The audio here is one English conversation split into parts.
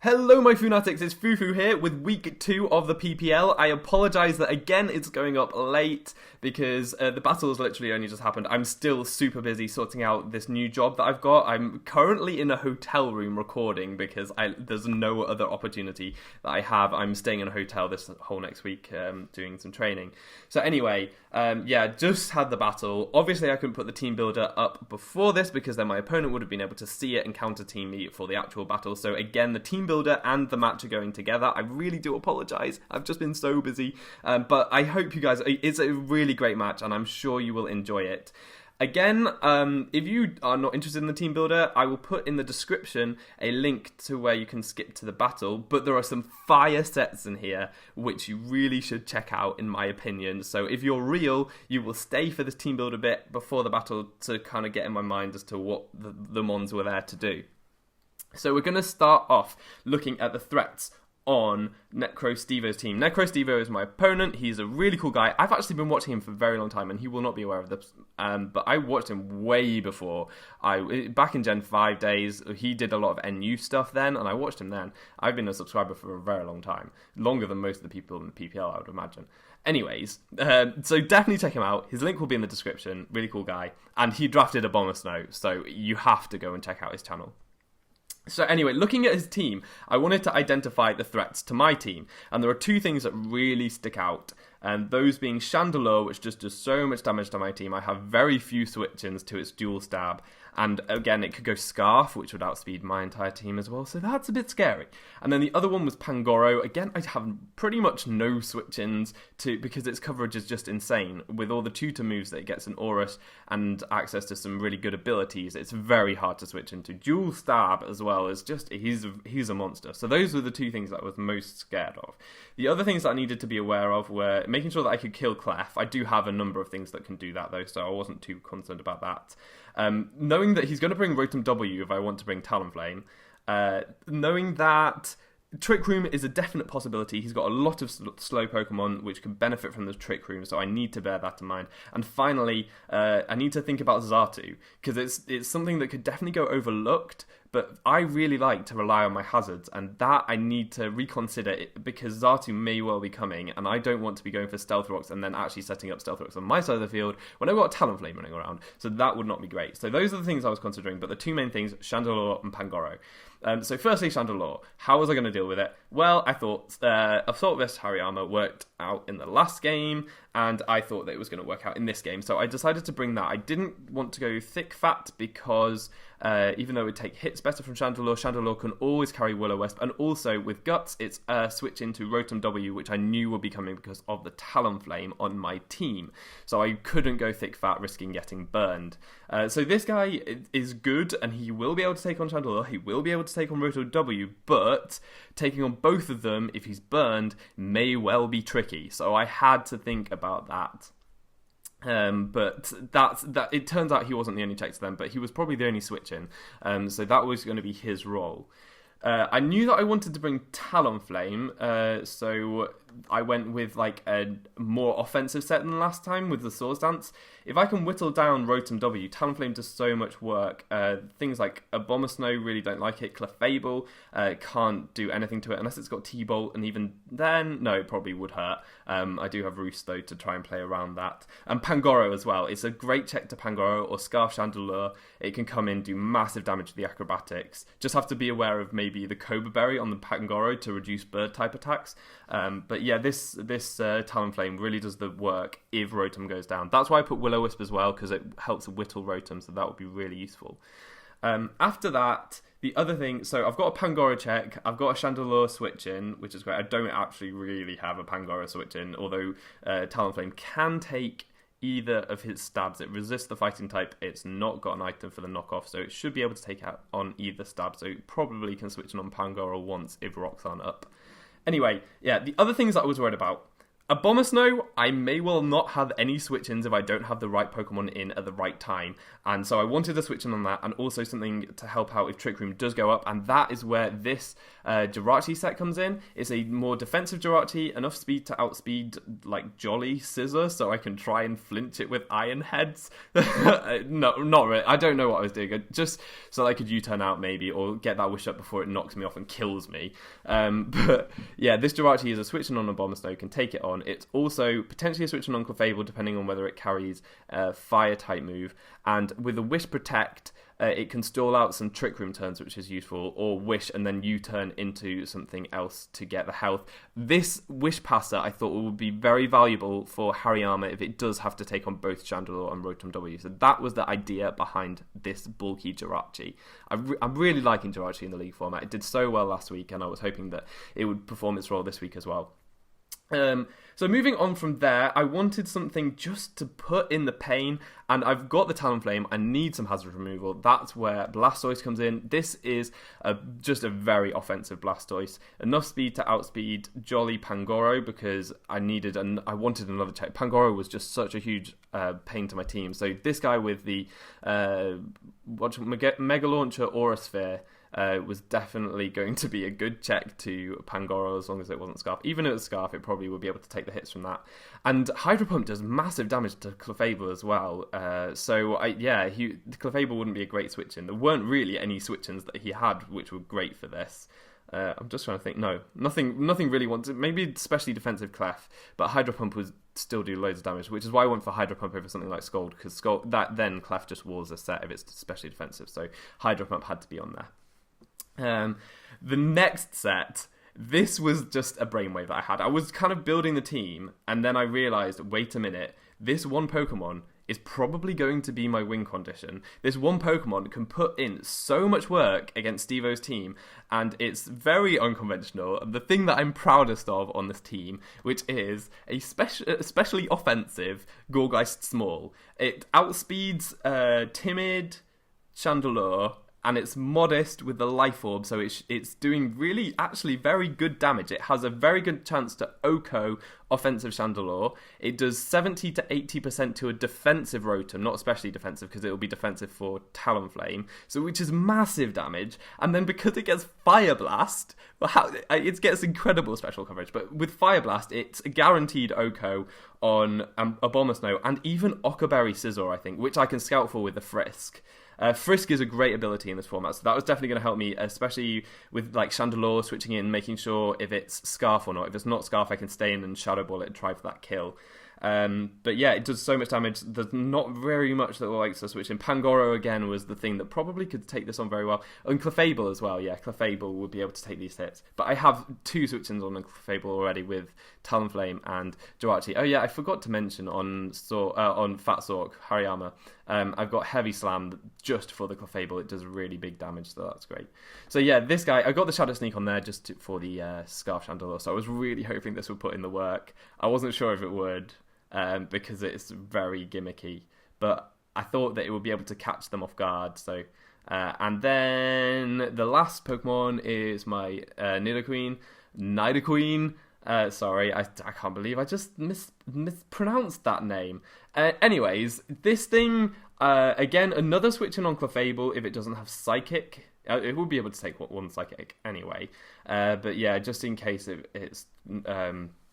Hello my Foonatics, it's Fufu here with week 2 of the PPL. I apologise that again it's going up late because the battle has literally only just happened. I'm still super busy sorting out this new job that I've got. I'm currently in a hotel room recording because there's no other opportunity that I have. I'm staying in a hotel this whole next week doing some training. So anyway, just had the battle. Obviously I couldn't put the team builder up before this because then my opponent would have been able to see it and counter team me for the actual battle. So again, the team builder and the match are going together. I really do apologise. I've just been so busy. But I hope you guys... It's a really great match and I'm sure you will enjoy it. Again, if you are not interested in the team builder, I will put in the description a link to where you can skip to the battle, but there are some fire sets in here which you really should check out in my opinion. So if you're real, you will stay for this team builder bit before the battle to kind of get in my mind as to what the mons were there to do. So we're going to start off looking at the threats on NecroStevo's team. NecroStevo is my opponent. He's a really cool guy. I've actually been watching him for a very long time and he will not be aware of this. But I watched him way before. Back in Gen 5 days, he did a lot of NU stuff then and I watched him then. I've been a subscriber for a very long time. Longer than most of the people in the PPL, I would imagine. Anyways, so definitely check him out. His link will be in the description. Really cool guy. And he drafted a Bomber Snow, so you have to go and check out his channel. So anyway, looking at his team, I wanted to identify the threats to my team. And there are two things that really stick out. And those being Chandelure, which just does so much damage to my team. I have very few switch-ins to its dual stab. And again, it could go Scarf, which would outspeed my entire team as well. So that's a bit scary. And then the other one was Pangoro. Again, I have pretty much no switch-ins because its coverage is just insane. With all the tutor moves that it gets in Aurus and access to some really good abilities, it's very hard to switch into. Dual stab as well is just, he's a monster. So those were the two things that I was most scared of. The other things that I needed to be aware of were making sure that I could kill Clef. I do have a number of things that can do that though, so I wasn't too concerned about that. Knowing that he's going to bring Rotom W if I want to bring Talonflame. Knowing that Trick Room is a definite possibility. He's got a lot of slow Pokemon which can benefit from the Trick Room, so I need to bear that in mind. And finally, I need to think about Xatu, because it's something that could definitely go overlooked, but I really like to rely on my hazards, and that I need to reconsider it because Xatu may well be coming, and I don't want to be going for Stealth Rocks and then actually setting up Stealth Rocks on my side of the field when I've got a Talonflame running around, so that would not be great. So those are the things I was considering, but the two main things, Chandelure and Pangoro. So firstly, Chandelure. How was I going to deal with it? Well, I thought Assault Vest Hariyama worked out in the last game, and I thought that it was going to work out in this game, so I decided to bring that. I didn't want to go thick fat because even though it would take hits better from Chandelure can always carry Will-O-Wisp, and also with Guts, it's a switch into Rotom W, which I knew would be coming because of the Talonflame on my team, so I couldn't go thick fat risking getting burned. So this guy is good, and he will be able to take on Chandelure, he will be able to take on Rotom W, but taking on both of them, if he's burned, may well be tricky, so I had to think about that. But that it turns out he wasn't the only check to them, but he was probably the only switch in, so that was going to be his role. I knew that I wanted to bring Talonflame, so I went with like a more offensive set than last time with the Swords Dance. If I can whittle down Rotom W, Talonflame does so much work. Things like Abomasnow really don't like it. Clefable can't do anything to it unless it's got T-Bolt, and even then, no, it probably would hurt. I do have Roost though to try and play around that. And Pangoro as well. It's a great check to Pangoro or Scarf Chandelure. It can come in, do massive damage to the acrobatics. Just have to be aware of maybe the Cobra Berry on the Pangoro to reduce bird type attacks. But yeah, this Talonflame really does the work if Rotom goes down. That's why I put Will-O-Wisp as well, because it helps whittle Rotom, so that would be really useful. After that, the other thing, so I've got a Pangoro check, I've got a Chandelure switch in, which is great. I don't actually really have a Pangoro switch in, although Talonflame can take either of his stabs. It resists the fighting type, it's not got an item for the knockoff, so it should be able to take out on either stab, so it probably can switch in on Pangoro once if rocks aren't up. Anyway, yeah, the other things that I was worried about, Abomasnow, I may well not have any switch-ins if I don't have the right Pokemon in at the right time. And so I wanted a switch-in on that, and also something to help out if Trick Room does go up, and that is where this Jirachi set comes in. It's a more defensive Jirachi, enough speed to outspeed, like, Jolly Scissor, so I can try and flinch it with Iron Heads. No, not really. I don't know what I was doing. Just so I could U-turn out, maybe, or get that wish up before it knocks me off and kills me. But, yeah, this Jirachi is a switch-in on Abomasnow, can take it on. It's also potentially a switch on Clefable, depending on whether it carries a fire-type move. And with a Wish Protect, it can stall out some Trick Room turns, which is useful, or Wish and then U-turn into something else to get the health. This Wish Passer, I thought, would be very valuable for Hariyama if it does have to take on both Chandelure and Rotom W. So that was the idea behind this bulky Jirachi. I'm really liking Jirachi in the League format. It did so well last week, and I was hoping that it would perform its role this week as well. So moving on from there, I wanted something just to put in the pain, and I've got the Talonflame. I need some hazard removal. That's where Blastoise comes in. This is just a very offensive Blastoise. Enough speed to outspeed Jolly Pangoro, because I wanted another check. Pangoro was just such a huge pain to my team. So this guy with the Mega Launcher Aura Sphere was definitely going to be a good check to Pangoro as long as it wasn't Scarf. Even if it was Scarf, it probably would be able to take the hits from that. And Hydro Pump does massive damage to Clefable as well. Clefable wouldn't be a great switch-in. There weren't really any switch-ins that he had which were great for this. I'm just trying to think. No, nothing really wanted. Maybe especially defensive Clef, but Hydro Pump would still do loads of damage, which is why I went for Hydro Pump over something like Scald, because then Clef just walls a set if it's especially defensive. So Hydro Pump had to be on there. The next set, this was just a brainwave that I had. I was kind of building the team, and then I realised, wait a minute, this one Pokemon is probably going to be my win condition. This one Pokemon can put in so much work against Steve-O's team, and it's very unconventional. The thing that I'm proudest of on this team, which is a especially offensive Gourgeist-Small. It outspeeds Timid Chandelure, and it's modest with the Life Orb, so it's doing really, actually very good damage. It has a very good chance to OHKO offensive Chandelure. It does 70 to 80% to a defensive Rotom, not especially defensive, because it will be defensive for Talonflame, so which is massive damage. And then because it gets Fire Blast, it gets incredible special coverage, but with Fire Blast, it's a guaranteed OHKO on Abomasnow, and even Ockerberry Scizor, I think, which I can scout for with the Frisk. Frisk is a great ability in this format, so that was definitely going to help me, especially with like Chandelure switching in, making sure if it's Scarf or not. If it's not Scarf, I can stay in and Shadow Ball it and try for that kill. But yeah, it does so much damage. There's not very much that likes to switch in. Pangoro again was the thing that probably could take this on very well. And Clefable as well, yeah, Clefable would be able to take these hits. But I have two switch-ins on Clefable already with Talonflame and Jirachi. Oh yeah, I forgot to mention on Fat Sork, Hariyama, I've got Heavy Slam just for the Clefable. It does really big damage, so that's great. So yeah, this guy, I got the Shadow Sneak on there just for the Scarf Chandelure, so I was really hoping this would put in the work. I wasn't sure if it would, because it's very gimmicky, but I thought that it would be able to catch them off guard. So, and then the last Pokemon is my Nidoqueen. Sorry, I can't believe I just mispronounced that name. Anyways, this thing, again, another switch in on Clefable if it doesn't have Psychic. It will be able to take one Psychic anyway. But yeah, just in case it's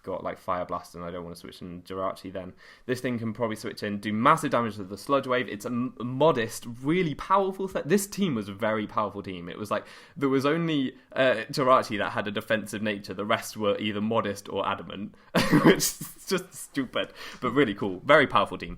got like Fire Blast and I don't want to switch in Jirachi, then this thing can probably switch in, do massive damage to the Sludge Wave. It's a modest, really powerful set. This team was a very powerful team. It was like there was only Jirachi that had a defensive nature. The rest were either modest or adamant, which is just stupid, but really cool. Very powerful team.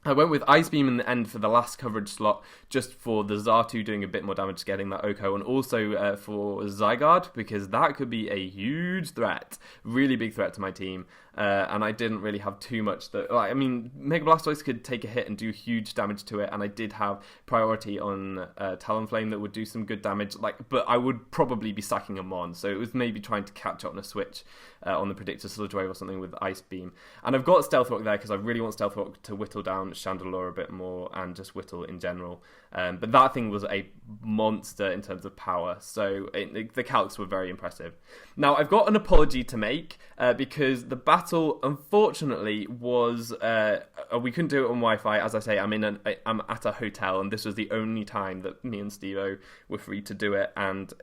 I went with Ice Beam in the end for the last coverage slot, just for the Xatu doing a bit more damage, getting that OHKO, and also for Zygarde, because that could be a huge threat, really big threat to my team. And I didn't really have too much Mega Blastoise could take a hit and do huge damage to it, and I did have priority on Talonflame that would do some good damage, but I would probably be sacking a Mon, so it was maybe trying to catch up on a switch on the Predictor Sludge Wave or something with Ice Beam. And I've got Stealth Rock there because I really want Stealth Rock to whittle down on Chandelure a bit more and just Whittle in general. But that thing was a monster in terms of power, so the calcs were very impressive. Now, I've got an apology to make because the battle, unfortunately, was... we couldn't do it on Wi-Fi. As I say, I'm at a hotel, and this was the only time that me and Steve-O were free to do it, and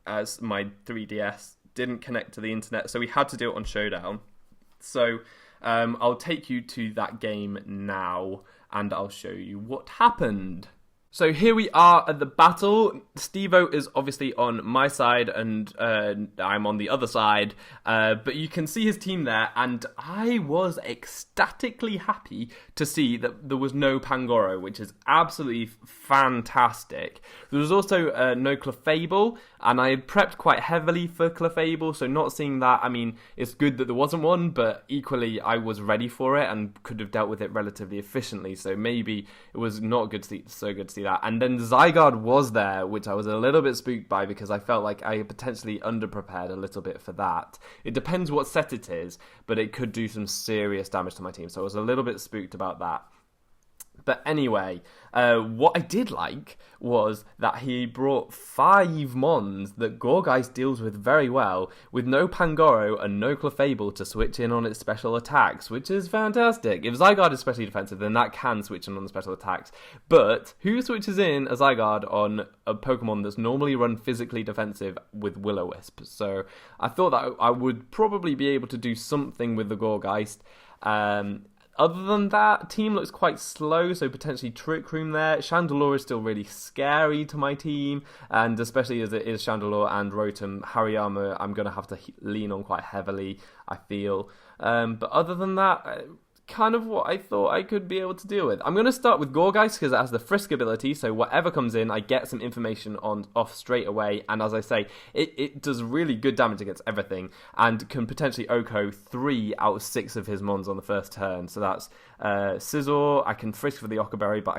as my 3DS didn't connect to the internet, so we had to do it on Showdown. So I'll take you to that game now, and I'll show you what happened. So here we are at the battle. Steve-O is obviously on my side, and I'm on the other side. But you can see his team there, and I was ecstatically happy to see that there was no Pangoro, which is absolutely fantastic. There was also no Clefable, and I had prepped quite heavily for Clefable, so not seeing that, I mean, it's good that there wasn't one, but equally I was ready for it and could have dealt with it relatively efficiently, so maybe it was not so good to see that. And then Zygarde was there, which I was a little bit spooked by because I felt like I potentially underprepared a little bit for that. It depends what set it is, but it could do some serious damage to my team, so I was a little bit spooked about that. But anyway, what I did like was that he brought 5 Mons that Gourgeist deals with very well, with no Pangoro and no Clefable to switch in on its special attacks, which is fantastic. If Zygarde is specially defensive, then that can switch in on the special attacks. But who switches in a Zygarde on a Pokemon that's normally run physically defensive with Will-O-Wisp? So I thought that I would probably be able to do something with the Gourgeist. Other than that, team looks quite slow, so potentially Trick Room there. Chandelure is still really scary to my team, and especially as it is Chandelure and Rotom, Hariyama I'm going to have to lean on quite heavily, I feel. But other than that, kind of what I thought I could be able to deal with. I'm going to start with Gourgeist because it has the Frisk ability, so whatever comes in, I get some information off straight away, and as I say, it does really good damage against everything, and can potentially OHKO 3 out of 6 of his Mons on the first turn, so that's Scizor, I can Frisk for the Ockerberry, but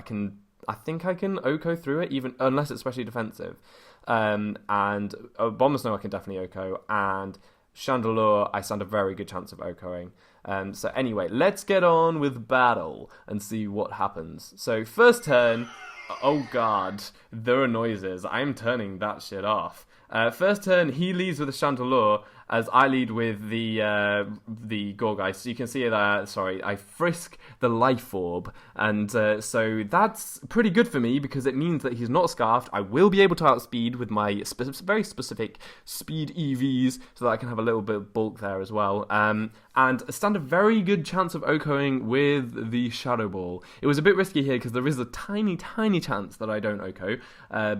I think I can OHKO through it, even unless it's especially defensive, and Abomasnow I can definitely OHKO, and Chandelure I stand a very good chance of OHKOing. So anyway, let's get on with battle and see what happens. So first turn, oh god, there are noises. I'm turning that shit off. First turn, he leads with a Chandelure, as I lead with the Gourgeist. So you can see that, I Frisk the Life Orb, and so that's pretty good for me because it means that he's not Scarfed. I will be able to outspeed with my very specific speed EVs, so that I can have a little bit of bulk there as well. And stand a very good chance of OHKOing with the Shadow Ball. It was a bit risky here because there is a tiny, tiny chance that I don't OHKO,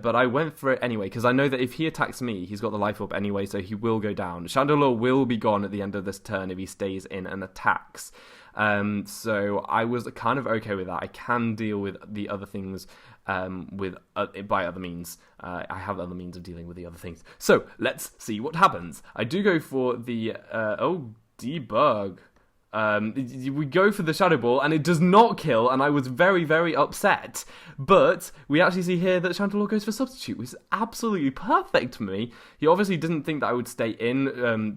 but I went for it anyway because I know that if he attacks me, he's got the Life Orb anyway, so he will go down. Chandelure will be gone at the end of this turn if he stays in and attacks. So I was kind of okay with that. I can deal with the other things by other means. I have other means of dealing with the other things. So let's see what happens. I do go for the debug. We go for the Shadow Ball, and it does not kill, and I was very, very upset. But we actually see here that Chandelure goes for Substitute, which is absolutely perfect for me. He obviously didn't think that I would stay in,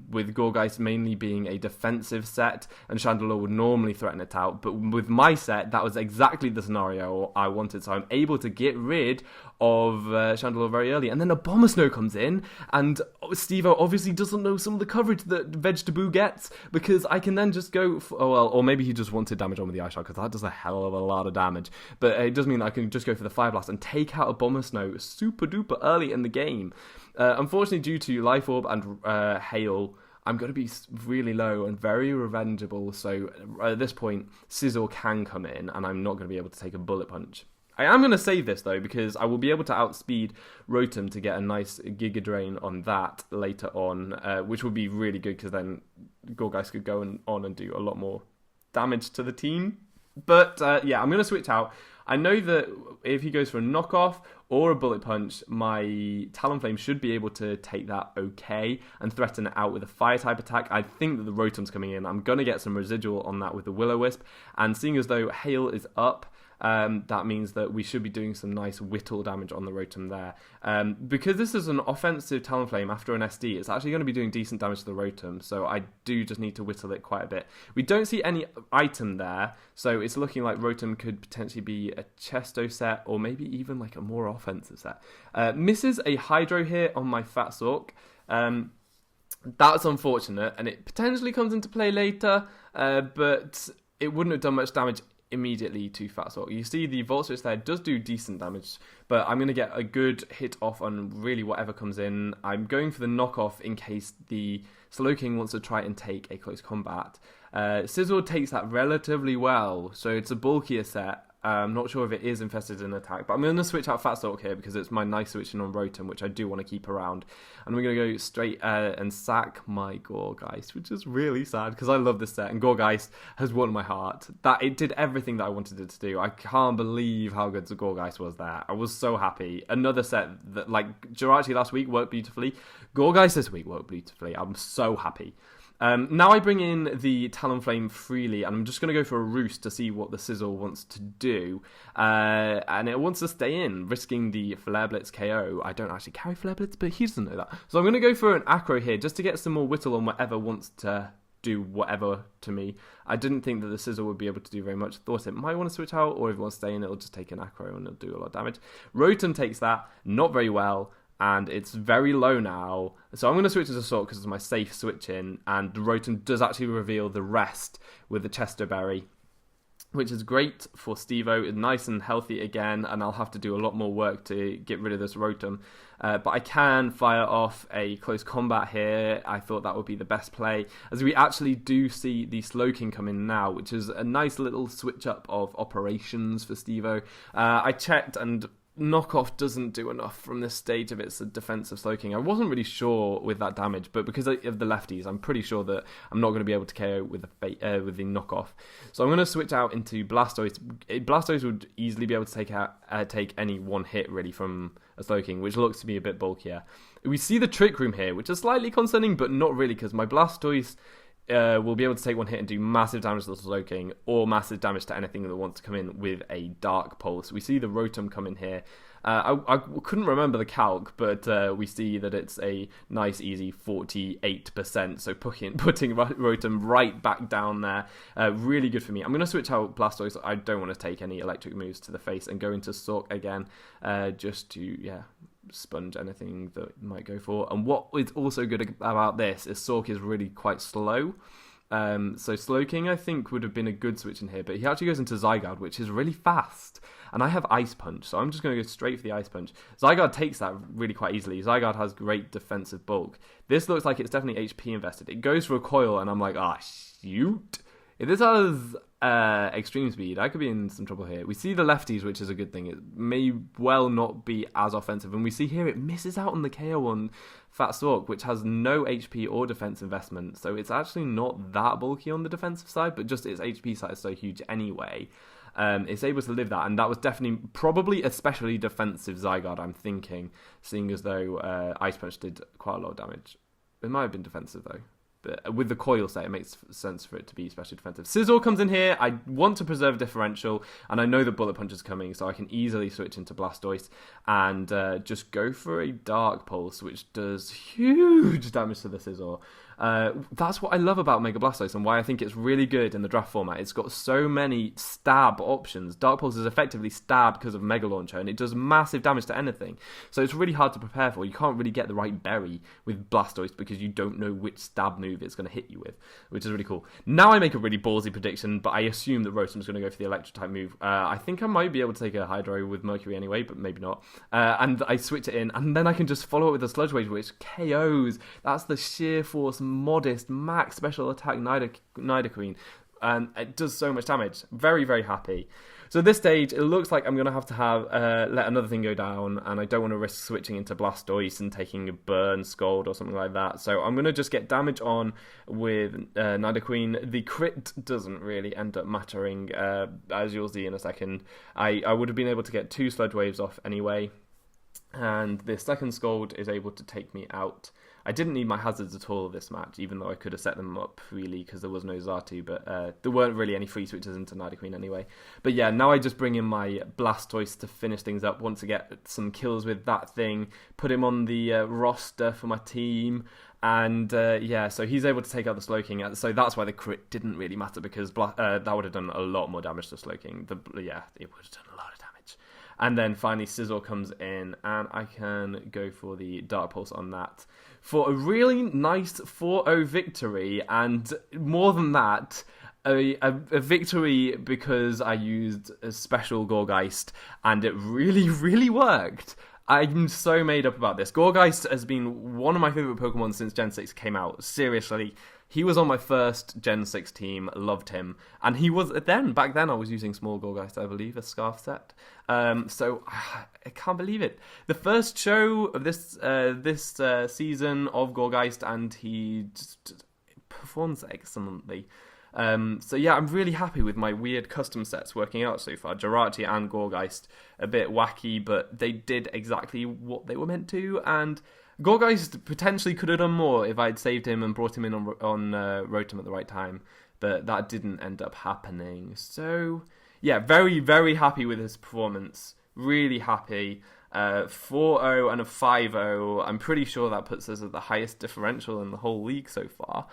with Gourgeist mainly being a defensive set, and Chandelure would normally threaten it out. But with my set, that was exactly the scenario I wanted, so I'm able to get rid of Chandelure very early. And then Abomasnow comes in, and Steve-O obviously doesn't know some of the coverage that Vegetaboo gets, because I can then just go or maybe he just wanted damage on with the Ice Shot, because that does a hell of a lot of damage. But it does mean that I can just go for the Fire Blast and take out Abomasnow super duper early in the game. Unfortunately, due to Life Orb and Hail, I'm going to be really low and very revengeable, so at this point, Scizor can come in, and I'm not going to be able to take a Bullet Punch. I am going to save this, though, because I will be able to outspeed Rotom to get a nice Giga Drain on that later on, which would be really good, because then Gourgeist could go on and do a lot more damage to the team. But, yeah, I'm going to switch out. I know that if he goes for a knockoff or a Bullet Punch, my Talonflame should be able to take that okay and threaten it out with a Fire-type attack. I think that the Rotom's coming in. I'm going to get some residual on that with the Will-O-Wisp. And seeing as though Hail is up, that means that we should be doing some nice whittle damage on the Rotom there. Because this is an offensive Talonflame after an SD, it's actually going to be doing decent damage to the Rotom, so I do just need to whittle it quite a bit. We don't see any item there, so it's looking like Rotom could potentially be a Chesto set, or maybe even like a more offensive set. Misses a Hydro here on my Fat Sork. That's unfortunate, and it potentially comes into play later, but it wouldn't have done much damage immediately to Fat Sork. You see the Volt Switch there does do decent damage, but I'm going to get a good hit off on really whatever comes in. I'm going for the knockoff in case the Slowking wants to try and take a close combat. Sizzle takes that relatively well, so it's a bulkier set. I'm not sure if it is infested in attack, but I'm going to switch out Fat Sork here because it's my nice switching on Rotom, which I do want to keep around. And we're going to go straight and sack my Gourgeist, which is really sad because I love this set, and Gourgeist has won my heart. That it did everything that I wanted it to do. I can't believe how good the Gourgeist was there. I was so happy. Another set that, like Jirachi last week, worked beautifully. Gourgeist this week worked beautifully. I'm so happy. Now I bring in the Talonflame freely, and I'm just going to go for a Roost to see what the Sizzle wants to do. And it wants to stay in, risking the Flare Blitz KO. I don't actually carry Flare Blitz, but he doesn't know that. So I'm going to go for an Acro here, just to get some more whittle on whatever wants to do whatever to me. I didn't think that the Sizzle would be able to do very much. Thought it might want to switch out, or if it wants to stay in, it'll just take an Acro and it'll do a lot of damage. Rotom takes that, not very well. And it's very low now. So I'm going to switch to Sork because it's my safe switch in. And Rotom does actually reveal the rest with the Chesto Berry, which is great for Stevo. It's nice and healthy again, and I'll have to do a lot more work to get rid of this Rotom. But I can fire off a close combat here. I thought that would be the best play, as we actually do see the Slowking come in now, which is a nice little switch up of operations for Stevo. I checked, and knockoff doesn't do enough from this stage of its defensive Slowking. I wasn't really sure with that damage, but because of the lefties, I'm pretty sure that I'm not going to be able to KO with the knockoff. So I'm going to switch out into Blastoise. Blastoise would easily be able to take any one hit really from a Slowking, which looks to be a bit bulkier. We see the Trick Room here, which is slightly concerning, but not really, because my Blastoise will be able to take one hit and do massive damage to the Slowking, or massive damage to anything that wants to come in with a Dark Pulse. We see the Rotom come in here. I couldn't remember the calc, but we see that it's a nice, easy 48%. So putting Rotom right back down there, really good for me. I'm going to switch out Blastoise. I don't want to take any electric moves to the face and go into Sork again, just to, sponge anything that might go for. And what is also good about this is Sork is really quite slow. So Slowking, I think, would have been a good switch in here, but he actually goes into Zygarde, which is really fast. And I have Ice Punch, so I'm just going to go straight for the Ice Punch. Zygarde takes that really quite easily. Zygarde has great defensive bulk. This looks like it's definitely HP invested. It goes for a Coil, and I'm like, shoot. If this has extreme speed, I could be in some trouble here. We see the lefties, which is a good thing. It may well not be as offensive. And we see here it misses out on the KO on Fat Sork, which has no HP or defense investment. So it's actually not that bulky on the defensive side, but just its HP side is so huge anyway. It's able to live that, and that was definitely, probably especially defensive Zygarde, I'm thinking, seeing as though Ice Punch did quite a lot of damage. It might have been defensive though. But with the Coil set, it makes sense for it to be especially defensive. Sizzle comes in here. I want to preserve differential, and I know the Bullet Punch is coming, so I can easily switch into Blastoise and just go for a Dark Pulse, which does huge damage to the Sizzle. That's what I love about Mega Blastoise and why I think it's really good in the draft format. It's got so many stab options. Dark Pulse is effectively stabbed because of Mega Launcher, and it does massive damage to anything. So it's really hard to prepare for. You can't really get the right berry with Blastoise because you don't know which stab move it's going to hit you with, which is really cool. Now I make a really ballsy prediction, but I assume that Rotom's going to go for the Electric type move. I think I might be able to take a Hydro with Mercury anyway, but maybe not. And I switch it in, and then I can just follow it with a Sludge Wave, which KOs. That's the sheer force, modest, max special attack Nidoqueen. And it does so much damage. Very, very happy. So at this stage, it looks like I'm going to have let another thing go down, and I don't want to risk switching into Blastoise and taking a Burn, Scald, or something like that. So I'm going to just get damage on with Nidoqueen. The crit doesn't really end up mattering, as you'll see in a second. I would have been able to get 2 Sludge Waves off anyway, and the second Scald is able to take me out I didn't need my hazards at all this match, even though I could have set them up freely because there was no Xatu, but there weren't really any free switches into Nidoqueen anyway. But yeah, now I just bring in my Blastoise to finish things up, want to get some kills with that thing, put him on the roster for my team, and yeah, so he's able to take out the Slowking. So that's why the crit didn't really matter, because that would have done a lot more damage to Slowking. Yeah, it would have done a lot of damage. And then finally Sizzle comes in, and I can go for the Dark Pulse on that for a really nice 4-0 victory, and more than that, a victory because I used a special Gourgeist, and it really, really worked. I'm so made up about this. Gourgeist has been one of my favourite Pokemon since Gen 6 came out. Seriously. He was on my first Gen 6 team, loved him. And he was, back then I was using Small Gourgeist, I believe, a Scarf set. So, I can't believe it. The first show of this season of Gourgeist, and he just performs excellently. So yeah, I'm really happy with my weird custom sets working out so far. Jirachi and Gourgeist, a bit wacky, but they did exactly what they were meant to, and Gourgeist potentially could have done more if I'd saved him and brought him in on Rotom at the right time, but that didn't end up happening. So yeah, very, very happy with his performance. Really happy. 4-0 and a 5-0. I'm pretty sure that puts us at the highest differential in the whole league so far,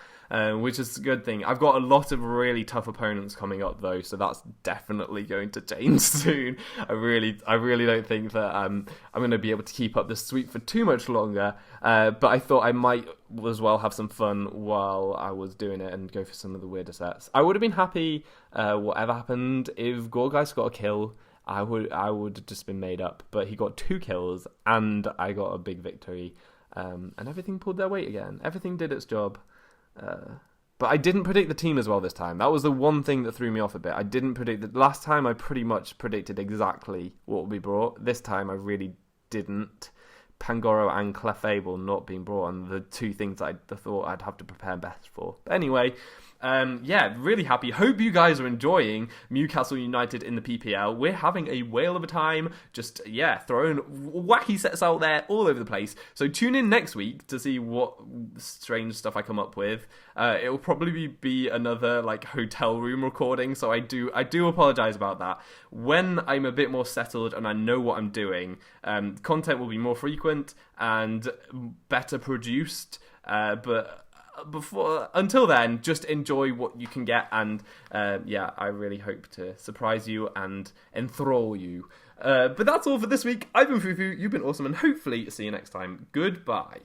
which is a good thing. I've got a lot of really tough opponents coming up though, so that's definitely going to change soon. I really don't think that I'm going to be able to keep up this sweep for too much longer, but I thought I might as well have some fun while I was doing it and go for some of the weirder sets. I would have been happy, whatever happened, if Gourgeist got a kill. I would have just been made up, but he got 2 kills and I got a big victory, and everything pulled their weight again. Everything did its job, but I didn't predict the team as well this time. That was the one thing that threw me off a bit. I didn't predict the last time. I pretty much predicted exactly what would be brought. This time I really didn't. Pangoro and Clefable not being brought on, the 2 things I thought I'd have to prepare best for. But anyway, yeah, really happy. Hope you guys are enjoying Mewcastle United in the PPL. We're having a whale of a time, just, yeah, throwing wacky sets out there all over the place. So tune in next week to see what strange stuff I come up with. It'll probably be another, like, hotel room recording, so I do apologise about that. When I'm a bit more settled and I know what I'm doing, content will be more frequent and better produced, but until then, just enjoy what you can get, and yeah, I really hope to surprise you and enthrall you. But that's all for this week. I've been Fufu, you've been awesome, and hopefully see you next time. Goodbye.